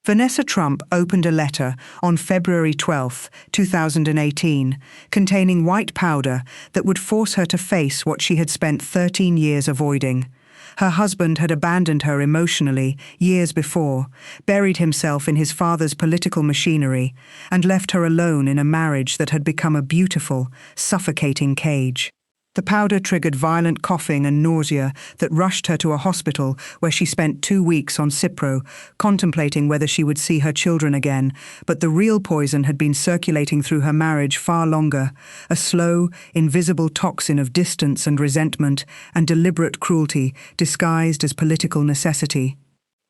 Vanessa Trump opened a letter on February 12, 2018, containing white powder that would force her to face what she had spent 13 years avoiding. Her husband had abandoned her emotionally years before, buried himself in his father's political machinery, and left her alone in a marriage that had become a beautiful, suffocating cage. The powder triggered violent coughing and nausea that rushed her to a hospital where she spent 2 weeks on Cipro, contemplating whether she would see her children again, but the real poison had been circulating through her marriage far longer, a slow, invisible toxin of distance and resentment and deliberate cruelty disguised as political necessity.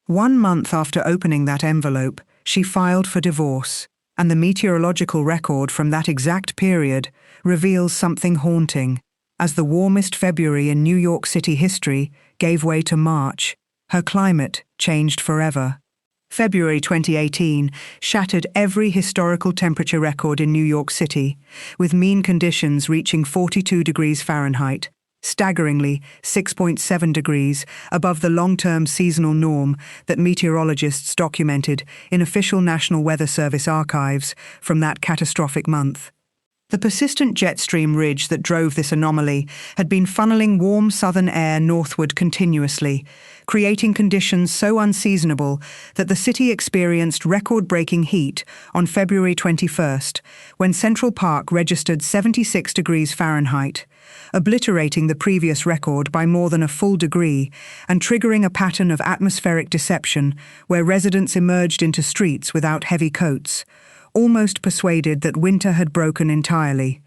1 month after opening that envelope, she filed for divorce, and the meteorological record from that exact period reveals something haunting. As the warmest February in New York City history gave way to March, her climate changed forever. February 2018 shattered every historical temperature record in New York City, with mean conditions reaching 42 degrees Fahrenheit, staggeringly 6.7 degrees above the long-term seasonal norm that meteorologists documented in official National Weather Service archives from that catastrophic month. The persistent jet stream ridge that drove this anomaly had been funneling warm southern air northward continuously, creating conditions so unseasonable that the city experienced record-breaking heat on February 21st, when Central Park registered 76 degrees Fahrenheit, obliterating the previous record by more than a full degree and triggering a pattern of atmospheric deception where residents emerged into streets without heavy coats, almost persuaded that winter had broken entirely.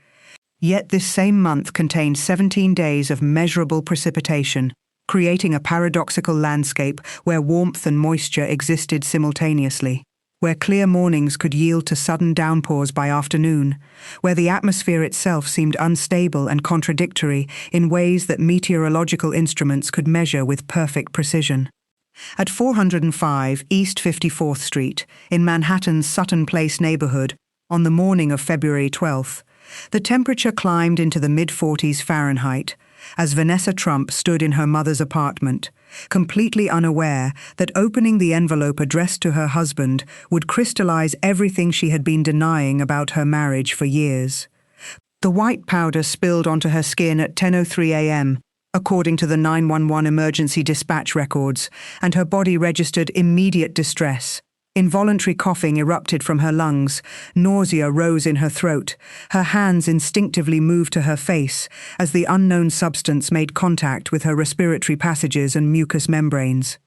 Yet this same month contained 17 days of measurable precipitation, creating a paradoxical landscape where warmth and moisture existed simultaneously, where clear mornings could yield to sudden downpours by afternoon, where the atmosphere itself seemed unstable and contradictory in ways that meteorological instruments could measure with perfect precision. At 405 East 54th Street, in Manhattan's Sutton Place neighborhood, on the morning of February 12th, the temperature climbed into the mid-40s Fahrenheit as Vanessa Trump stood in her mother's apartment, completely unaware that opening the envelope addressed to her husband would crystallize everything she had been denying about her marriage for years. The white powder spilled onto her skin at 10:03 a.m., according to the 911 emergency dispatch records, and her body registered immediate distress. Involuntary coughing erupted from her lungs, nausea rose in her throat, her hands instinctively moved to her face as the unknown substance made contact with her respiratory passages and mucous membranes.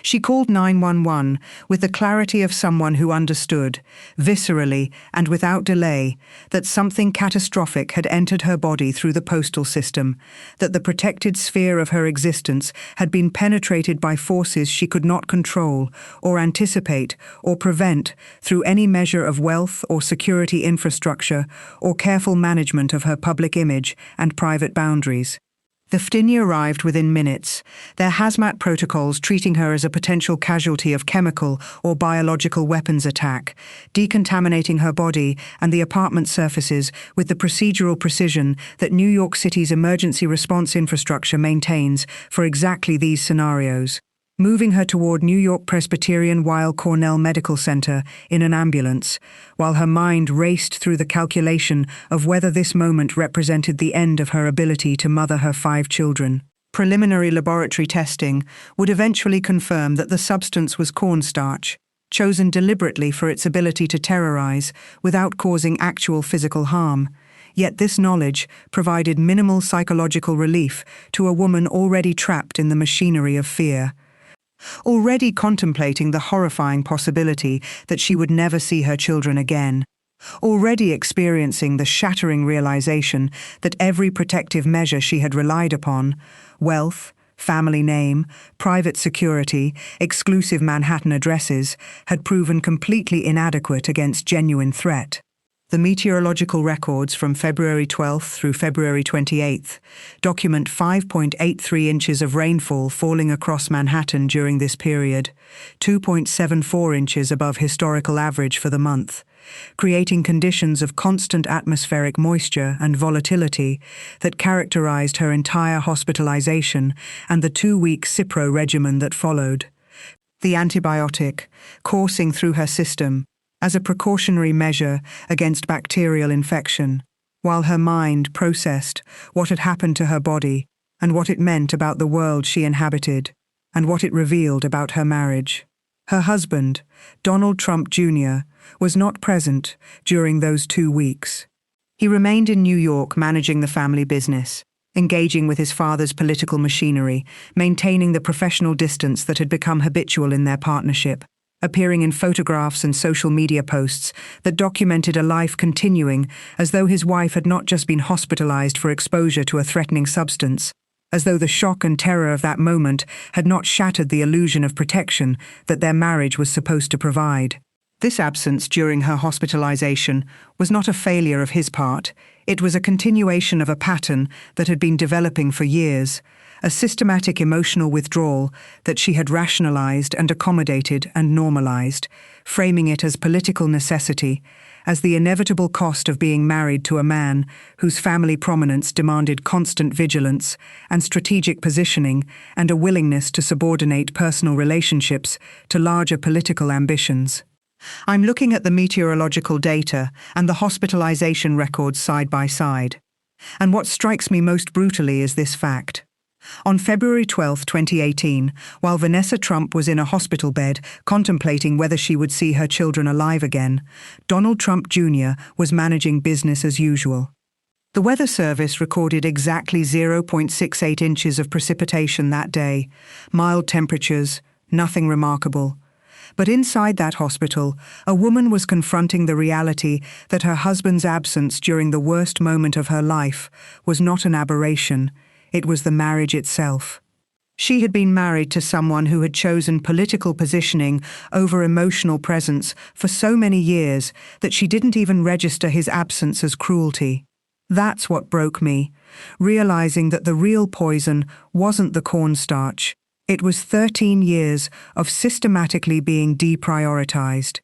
She called 911 with the clarity of someone who understood, viscerally and without delay, that something catastrophic had entered her body through the postal system, that the protected sphere of her existence had been penetrated by forces she could not control or anticipate or prevent through any measure of wealth or security infrastructure or careful management of her public image and private boundaries. The FTINI arrived within minutes, their hazmat protocols treating her as a potential casualty of chemical or biological weapons attack, decontaminating her body and the apartment surfaces with the procedural precision that New York City's emergency response infrastructure maintains for exactly these scenarios. Moving her toward New York Presbyterian Weill Cornell Medical Center in an ambulance, while her mind raced through the calculation of whether this moment represented the end of her ability to mother her 5 children. Preliminary laboratory testing would eventually confirm that the substance was cornstarch, chosen deliberately for its ability to terrorize without causing actual physical harm. Yet this knowledge provided minimal psychological relief to a woman already trapped in the machinery of fear. Already contemplating the horrifying possibility that she would never see her children again, already experiencing the shattering realization that every protective measure she had relied upon, wealth, family name, private security, exclusive Manhattan addresses, had proven completely inadequate against genuine threat. The meteorological records from February 12th through February 28th document 5.83 inches of rainfall falling across Manhattan during this period, 2.74 inches above historical average for the month, creating conditions of constant atmospheric moisture and volatility that characterized her entire hospitalization and the 2-week Cipro regimen that followed. the antibiotic, coursing through her system as a precautionary measure against bacterial infection, while her mind processed what had happened to her body and what it meant about the world she inhabited and what it revealed about her marriage. Her husband, Donald Trump Jr., was not present during those 2 weeks. He remained in New York managing the family business, engaging with his father's political machinery, maintaining the professional distance that had become habitual in their partnership, appearing in photographs and social media posts that documented a life continuing as though his wife had not just been hospitalized for exposure to a threatening substance, as though the shock and terror of that moment had not shattered the illusion of protection that their marriage was supposed to provide. This absence during her hospitalization was not a failure of his part. It was a continuation of a pattern that had been developing for years, a systematic emotional withdrawal that she had rationalized and accommodated and normalized, framing it as political necessity, as the inevitable cost of being married to a man whose family prominence demanded constant vigilance and strategic positioning and a willingness to subordinate personal relationships to larger political ambitions. I'm looking at the meteorological data and the hospitalization records side by side. And what strikes me most brutally is this fact. On February 12, 2018, while Vanessa Trump was in a hospital bed contemplating whether she would see her children alive again, Donald Trump Jr. was managing business as usual. The Weather Service recorded exactly 0.68 inches of precipitation that day, mild temperatures, nothing remarkable. But inside that hospital, a woman was confronting the reality that her husband's absence during the worst moment of her life was not an aberration. It was the marriage itself. She had been married to someone who had chosen political positioning over emotional presence for so many years that she didn't even register his absence as cruelty. That's what broke me, realizing that the real poison wasn't the cornstarch. It was 13 years of systematically being deprioritized.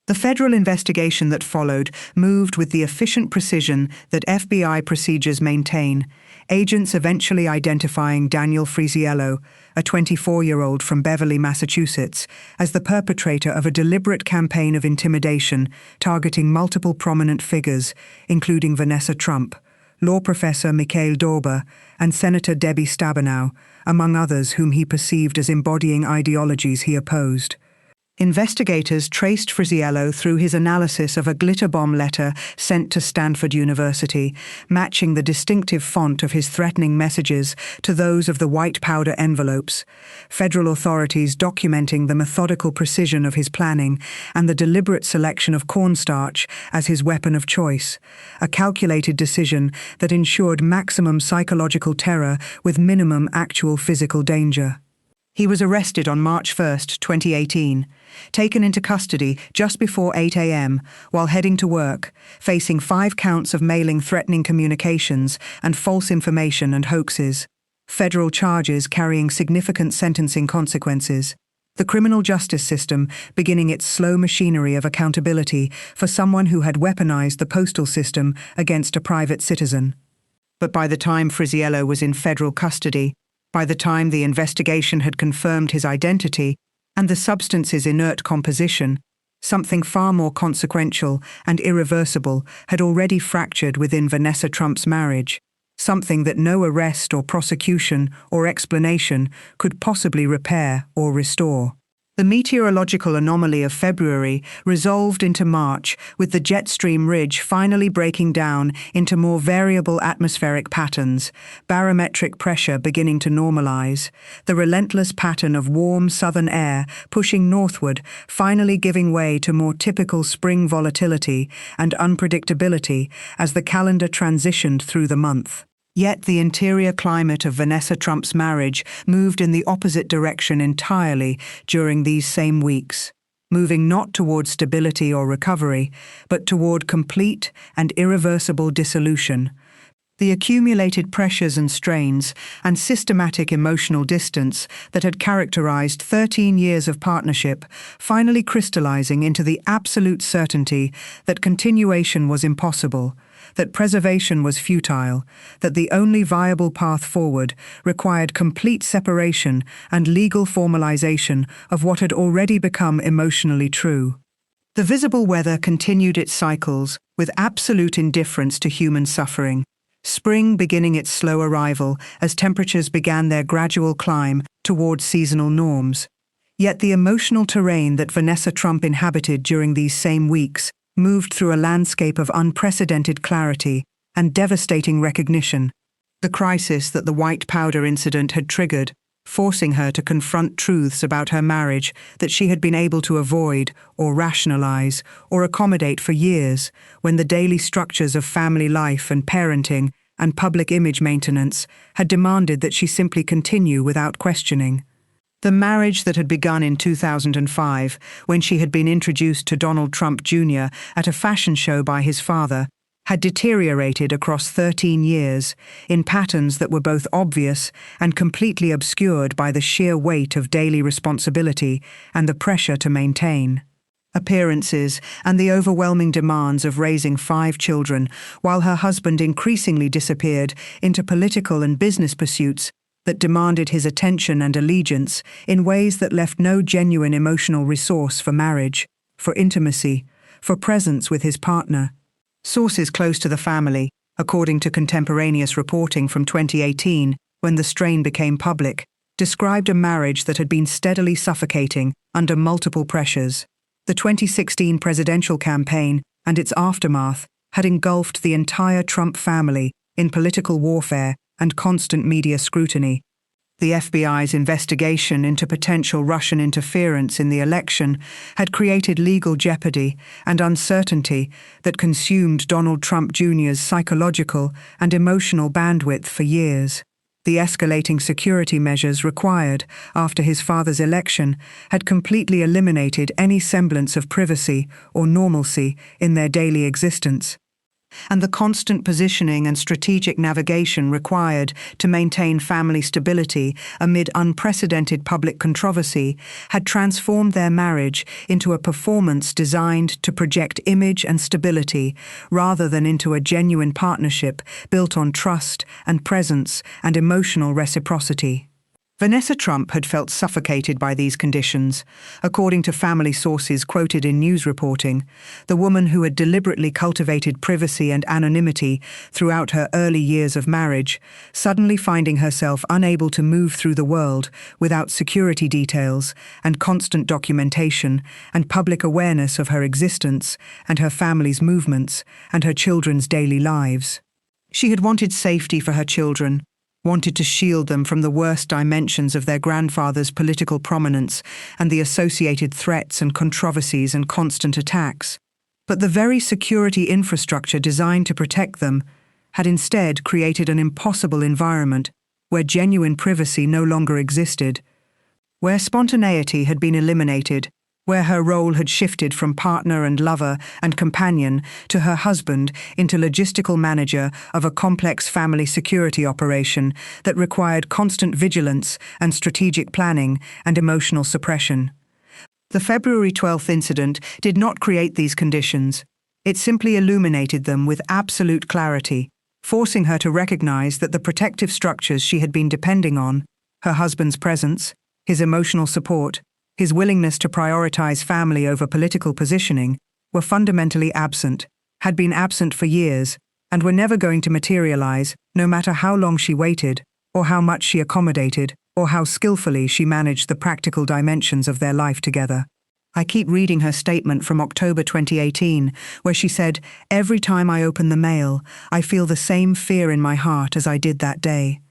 The federal investigation that followed moved with the efficient precision that FBI procedures maintain, agents eventually identifying Daniel Frisiello, a 24-year-old from Beverly, Massachusetts, as the perpetrator of a deliberate campaign of intimidation targeting multiple prominent figures, including Vanessa Trump, law professor Mikhail Dorber, and Senator Debbie Stabenow, among others whom he perceived as embodying ideologies he opposed. Investigators traced Frisiello through his analysis of a glitter bomb letter sent to Stanford University, matching the distinctive font of his threatening messages to those of the white powder envelopes, federal authorities documenting the methodical precision of his planning and the deliberate selection of cornstarch as his weapon of choice, a calculated decision that ensured maximum psychological terror with minimum actual physical danger. He was arrested on March 1, 2018, taken into custody just before 8 a.m. while heading to work, facing 5 counts of mailing threatening communications and false information and hoaxes, federal charges carrying significant sentencing consequences, the criminal justice system beginning its slow machinery of accountability for someone who had weaponized the postal system against a private citizen. But by the time Frisiello was in federal custody, by the time the investigation had confirmed his identity and the substance's inert composition, something far more consequential and irreversible had already fractured within Vanessa Trump's marriage, something that no arrest or prosecution or explanation could possibly repair or restore. The meteorological anomaly of February resolved into March, with the jet stream ridge finally breaking down into more variable atmospheric patterns, barometric pressure beginning to normalize, the relentless pattern of warm southern air pushing northward finally giving way to more typical spring volatility and unpredictability as the calendar transitioned through the month. Yet the interior climate of Vanessa Trump's marriage moved in the opposite direction entirely during these same weeks, moving not toward stability or recovery, but toward complete and irreversible dissolution. The accumulated pressures and strains and systematic emotional distance that had characterized 13 years of partnership, finally crystallizing into the absolute certainty that continuation was impossible, that preservation was futile, that the only viable path forward required complete separation and legal formalization of what had already become emotionally true. The visible weather continued its cycles with absolute indifference to human suffering, spring beginning its slow arrival as temperatures began their gradual climb towards seasonal norms. Yet the emotional terrain that Vanessa Trump inhabited during these same weeks moved through a landscape of unprecedented clarity and devastating recognition. The crisis that the white powder incident had triggered, forcing her to confront truths about her marriage that she had been able to avoid or rationalize or accommodate for years, when the daily structures of family life and parenting and public image maintenance had demanded that she simply continue without questioning. The marriage that had begun in 2005, when she had been introduced to Donald Trump Jr. at a fashion show by his father, had deteriorated across 13 years in patterns that were both obvious and completely obscured by the sheer weight of daily responsibility and the pressure to maintain. Appearances and the overwhelming demands of raising 5 children, while her husband increasingly disappeared into political and business pursuits that demanded his attention and allegiance in ways that left no genuine emotional resource for marriage, for intimacy, for presence with his partner. Sources close to the family, according to contemporaneous reporting from 2018, when the strain became public, described a marriage that had been steadily suffocating under multiple pressures. The 2016 presidential campaign and its aftermath had engulfed the entire Trump family in political warfare and constant media scrutiny. The FBI's investigation into potential Russian interference in the election had created legal jeopardy and uncertainty that consumed Donald Trump Jr.'s psychological and emotional bandwidth for years. The escalating security measures required after his father's election had completely eliminated any semblance of privacy or normalcy in their daily existence. And the constant positioning and strategic navigation required to maintain family stability amid unprecedented public controversy had transformed their marriage into a performance designed to project image and stability rather than into a genuine partnership built on trust and presence and emotional reciprocity. Vanessa Trump had felt suffocated by these conditions. According to family sources quoted in news reporting, the woman who had deliberately cultivated privacy and anonymity throughout her early years of marriage, suddenly finding herself unable to move through the world without security details and constant documentation and public awareness of her existence and her family's movements and her children's daily lives. She had wanted safety for her children, wanted to shield them from the worst dimensions of their grandfather's political prominence and the associated threats and controversies and constant attacks. But the very security infrastructure designed to protect them had instead created an impossible environment where genuine privacy no longer existed, where spontaneity had been eliminated, where her role had shifted from partner and lover and companion to her husband into logistical manager of a complex family security operation that required constant vigilance and strategic planning and emotional suppression. The February 12th incident did not create these conditions. It simply illuminated them with absolute clarity, forcing her to recognize that the protective structures she had been depending on, her husband's presence, his emotional support, his willingness to prioritize family over political positioning, were fundamentally absent, had been absent for years, and were never going to materialize, no matter how long she waited, or how much she accommodated, or how skillfully she managed the practical dimensions of their life together. I keep reading her statement from October 2018, where she said, "Every time I open the mail, I feel the same fear in my heart as I did that day."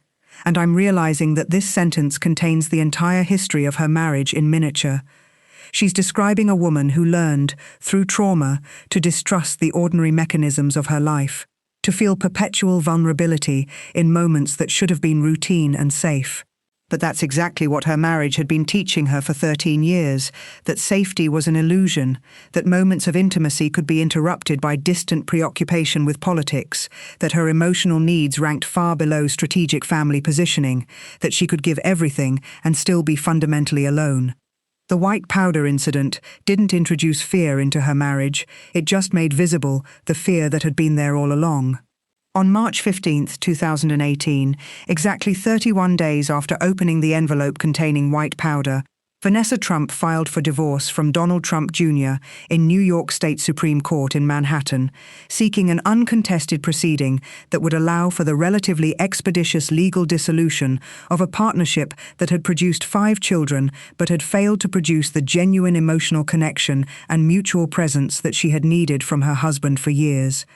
And I'm realizing that this sentence contains the entire history of her marriage in miniature. She's describing a woman who learned, through trauma, to distrust the ordinary mechanisms of her life, to feel perpetual vulnerability in moments that should have been routine and safe. But that's exactly what her marriage had been teaching her for 13 years, that safety was an illusion, that moments of intimacy could be interrupted by distant preoccupation with politics, that her emotional needs ranked far below strategic family positioning, that she could give everything and still be fundamentally alone. The white powder incident didn't introduce fear into her marriage, it just made visible the fear that had been there all along. On March 15, 2018, exactly 31 days after opening the envelope containing white powder, Vanessa Trump filed for divorce from Donald Trump Jr. in New York State Supreme Court in Manhattan, seeking an uncontested proceeding that would allow for the relatively expeditious legal dissolution of a partnership that had produced 5 children but had failed to produce the genuine emotional connection and mutual presence that she had needed from her husband for years,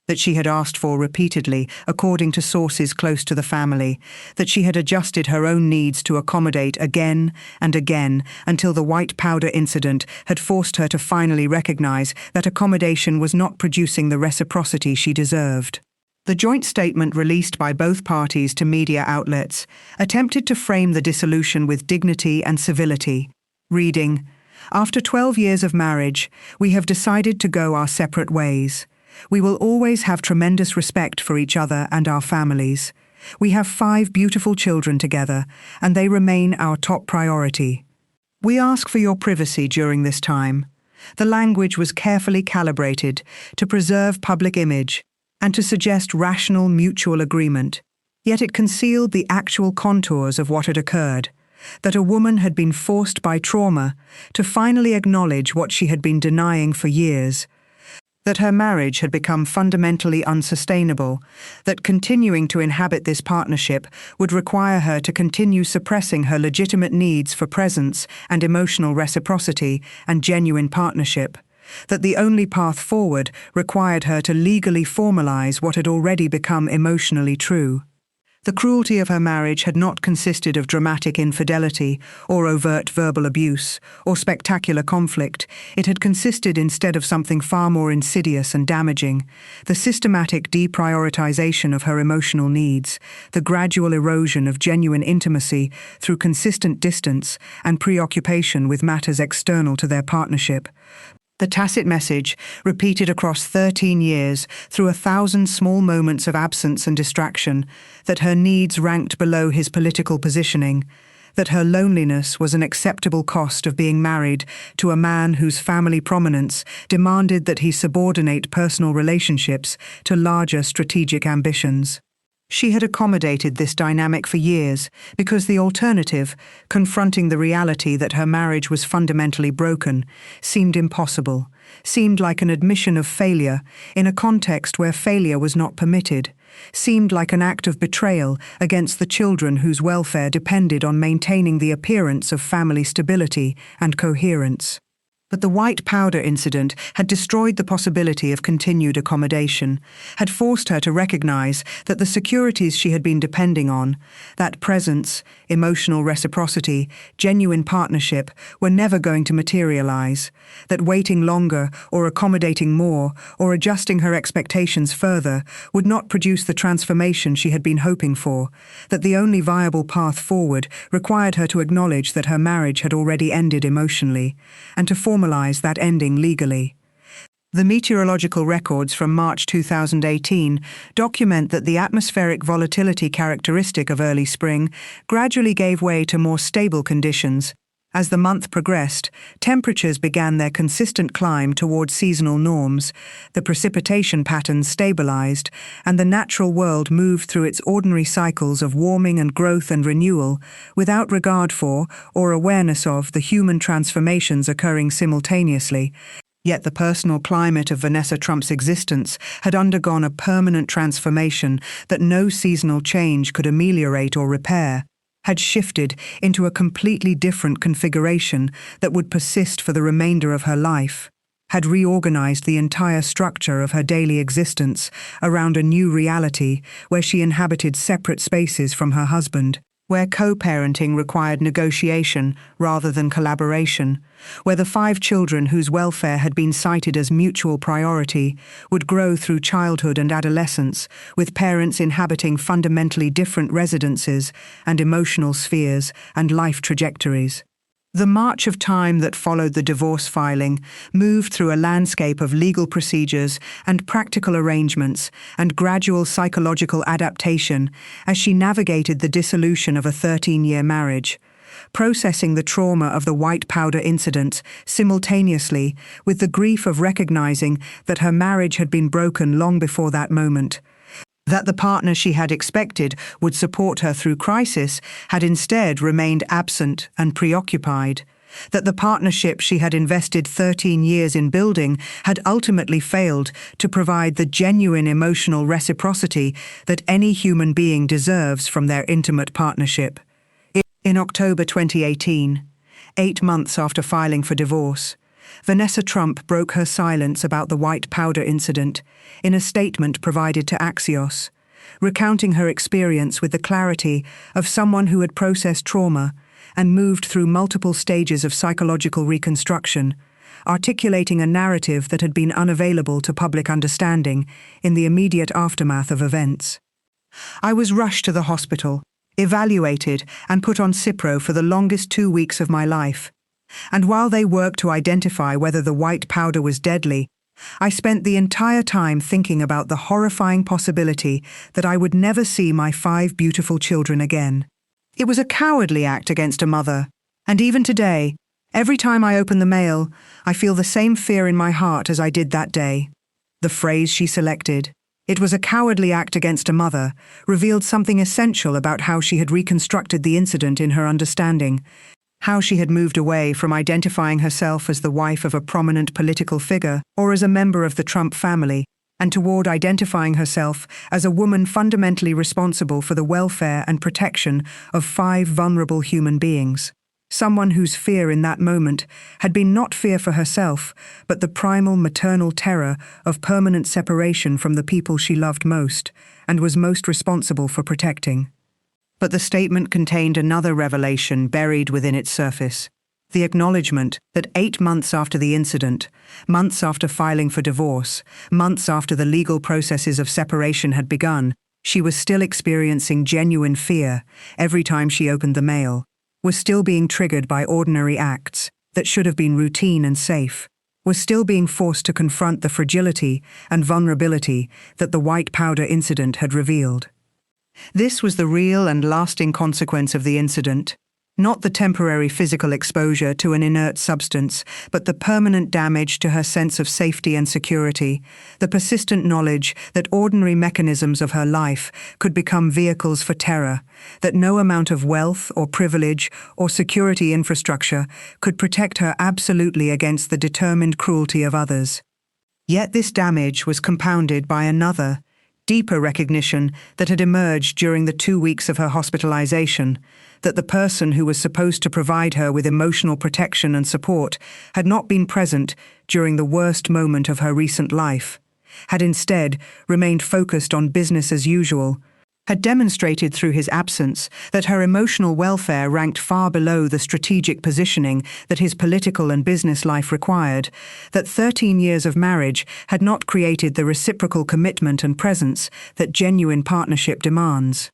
that she had asked for repeatedly, according to sources close to the family, that she had adjusted her own needs to accommodate again and again until the white powder incident had forced her to finally recognize that accommodation was not producing the reciprocity she deserved. The joint statement released by both parties to media outlets attempted to frame the dissolution with dignity and civility, reading, "After 12 years of marriage, we have decided to go our separate ways. We will always have tremendous respect for each other and our families. We have 5 beautiful children together, and they remain our top priority. We ask for your privacy during this time." The language was carefully calibrated to preserve public image and to suggest rational mutual agreement, yet it concealed the actual contours of what had occurred, that a woman had been forced by trauma to finally acknowledge what she had been denying for years, that her marriage had become fundamentally unsustainable, that continuing to inhabit this partnership would require her to continue suppressing her legitimate needs for presence and emotional reciprocity and genuine partnership, that the only path forward required her to legally formalize what had already become emotionally true. The cruelty of her marriage had not consisted of dramatic infidelity or overt verbal abuse or spectacular conflict. It had consisted instead of something far more insidious and damaging, the systematic deprioritization of her emotional needs, the gradual erosion of genuine intimacy through consistent distance and preoccupation with matters external to their partnership. The tacit message, repeated across 13 years through 1,000 small moments of absence and distraction, that her needs ranked below his political positioning, that her loneliness was an acceptable cost of being married to a man whose family prominence demanded that he subordinate personal relationships to larger strategic ambitions. She had accommodated this dynamic for years because the alternative, confronting the reality that her marriage was fundamentally broken, seemed impossible, seemed like an admission of failure in a context where failure was not permitted, seemed like an act of betrayal against the children whose welfare depended on maintaining the appearance of family stability and coherence. But the white powder incident had destroyed the possibility of continued accommodation, had forced her to recognize that the securities she had been depending on, that presence, emotional reciprocity, genuine partnership, were never going to materialize, that waiting longer or accommodating more or adjusting her expectations further would not produce the transformation she had been hoping for, that the only viable path forward required her to acknowledge that her marriage had already ended emotionally, and to formalize that ending legally. The meteorological records from March 2018 document that the atmospheric volatility characteristic of early spring gradually gave way to more stable conditions. As the month progressed, temperatures began their consistent climb towards seasonal norms, the precipitation patterns stabilized, and the natural world moved through its ordinary cycles of warming and growth and renewal, without regard for or awareness of the human transformations occurring simultaneously. Yet the personal climate of Vanessa Trump's existence had undergone a permanent transformation that no seasonal change could ameliorate or repair, had shifted into a completely different configuration that would persist for the remainder of her life, had reorganized the entire structure of her daily existence around a new reality where she inhabited separate spaces from her husband, where co-parenting required negotiation rather than collaboration, where the 5 children whose welfare had been cited as mutual priority would grow through childhood and adolescence, with parents inhabiting fundamentally different residences and emotional spheres and life trajectories. The march of time that followed the divorce filing moved through a landscape of legal procedures and practical arrangements and gradual psychological adaptation as she navigated the dissolution of a 13-year marriage, processing the trauma of the white powder incident simultaneously with the grief of recognizing that her marriage had been broken long before that moment, that the partner she had expected would support her through crisis had instead remained absent and preoccupied, that the partnership she had invested 13 years in building had ultimately failed to provide the genuine emotional reciprocity that any human being deserves from their intimate partnership. In October 2018, 8 months after filing for divorce, Vanessa Trump broke her silence about the white powder incident in a statement provided to Axios, recounting her experience with the clarity of someone who had processed trauma and moved through multiple stages of psychological reconstruction, articulating a narrative that had been unavailable to public understanding in the immediate aftermath of events. "I was rushed to the hospital, evaluated and put on Cipro for the longest 2 weeks of my life. And while they worked to identify whether the white powder was deadly, I spent the entire time thinking about the horrifying possibility that I would never see my 5 beautiful children again. It was a cowardly act against a mother, and even today, every time I open the mail, I feel the same fear in my heart as I did that day." The phrase she selected, "It was a cowardly act against a mother," revealed something essential about how she had reconstructed the incident in her understanding, how she had moved away from identifying herself as the wife of a prominent political figure or as a member of the Trump family, and toward identifying herself as a woman fundamentally responsible for the welfare and protection of 5 vulnerable human beings. Someone whose fear in that moment had been not fear for herself, but the primal maternal terror of permanent separation from the people she loved most and was most responsible for protecting. But the statement contained another revelation buried within its surface: the acknowledgement that 8 months after the incident, months after filing for divorce, months after the legal processes of separation had begun, she was still experiencing genuine fear every time she opened the mail, was still being triggered by ordinary acts that should have been routine and safe, was still being forced to confront the fragility and vulnerability that the white powder incident had revealed. This was the real and lasting consequence of the incident, not the temporary physical exposure to an inert substance, but the permanent damage to her sense of safety and security, the persistent knowledge that ordinary mechanisms of her life could become vehicles for terror, that no amount of wealth or privilege or security infrastructure could protect her absolutely against the determined cruelty of others. Yet this damage was compounded by another, deeper recognition that had emerged during the 2 weeks of her hospitalization, that the person who was supposed to provide her with emotional protection and support had not been present during the worst moment of her recent life, had instead remained focused on business as usual, had demonstrated through his absence that her emotional welfare ranked far below the strategic positioning that his political and business life required, that 13 years of marriage had not created the reciprocal commitment and presence that genuine partnership demands.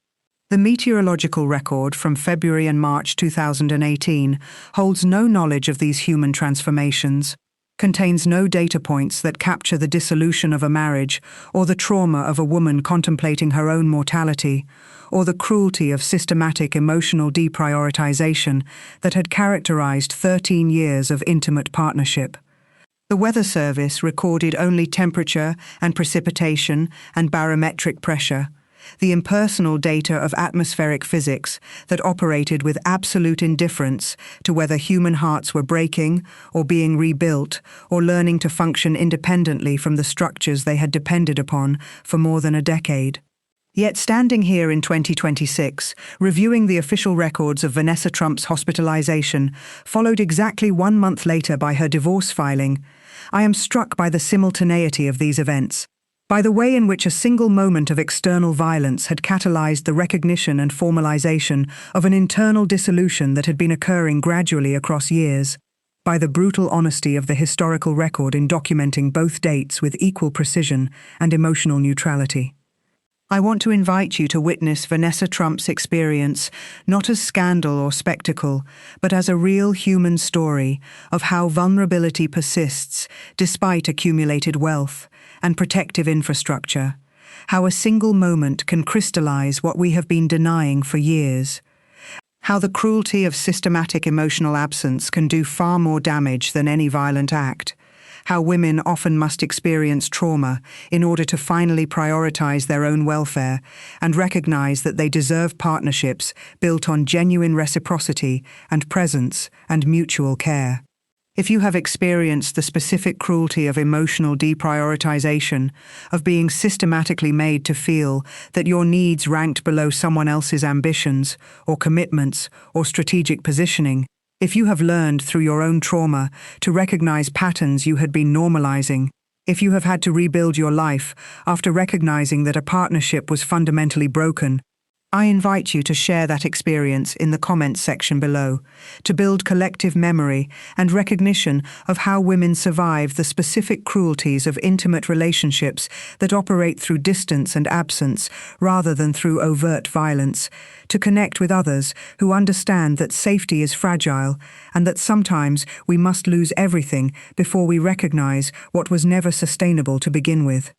The meteorological record from February and March 2018 holds no knowledge of these human transformations, contains no data points that capture the dissolution of a marriage or the trauma of a woman contemplating her own mortality, or the cruelty of systematic emotional deprioritization that had characterized 13 years of intimate partnership. The Weather Service recorded only temperature and precipitation and barometric pressure, the impersonal data of atmospheric physics that operated with absolute indifference to whether human hearts were breaking or being rebuilt or learning to function independently from the structures they had depended upon for more than a decade. Yet standing here in 2026, reviewing the official records of Vanessa Trump's hospitalization, followed exactly 1 month later by her divorce filing, I am struck by the simultaneity of these events, by the way in which a single moment of external violence had catalyzed the recognition and formalization of an internal dissolution that had been occurring gradually across years, by the brutal honesty of the historical record in documenting both dates with equal precision and emotional neutrality. I want to invite you to witness Vanessa Trump's experience not as scandal or spectacle, but as a real human story of how vulnerability persists despite accumulated wealth and protective infrastructure, how a single moment can crystallize what we have been denying for years, how the cruelty of systematic emotional absence can do far more damage than any violent act, how women often must experience trauma in order to finally prioritize their own welfare and recognize that they deserve partnerships built on genuine reciprocity and presence and mutual care. If you have experienced the specific cruelty of emotional deprioritization, of being systematically made to feel that your needs ranked below someone else's ambitions or commitments or strategic positioning, if you have learned through your own trauma to recognize patterns you had been normalizing, if you have had to rebuild your life after recognizing that a partnership was fundamentally broken, I invite you to share that experience in the comments section below, to build collective memory and recognition of how women survive the specific cruelties of intimate relationships that operate through distance and absence rather than through overt violence, to connect with others who understand that safety is fragile and that sometimes we must lose everything before we recognize what was never sustainable to begin with.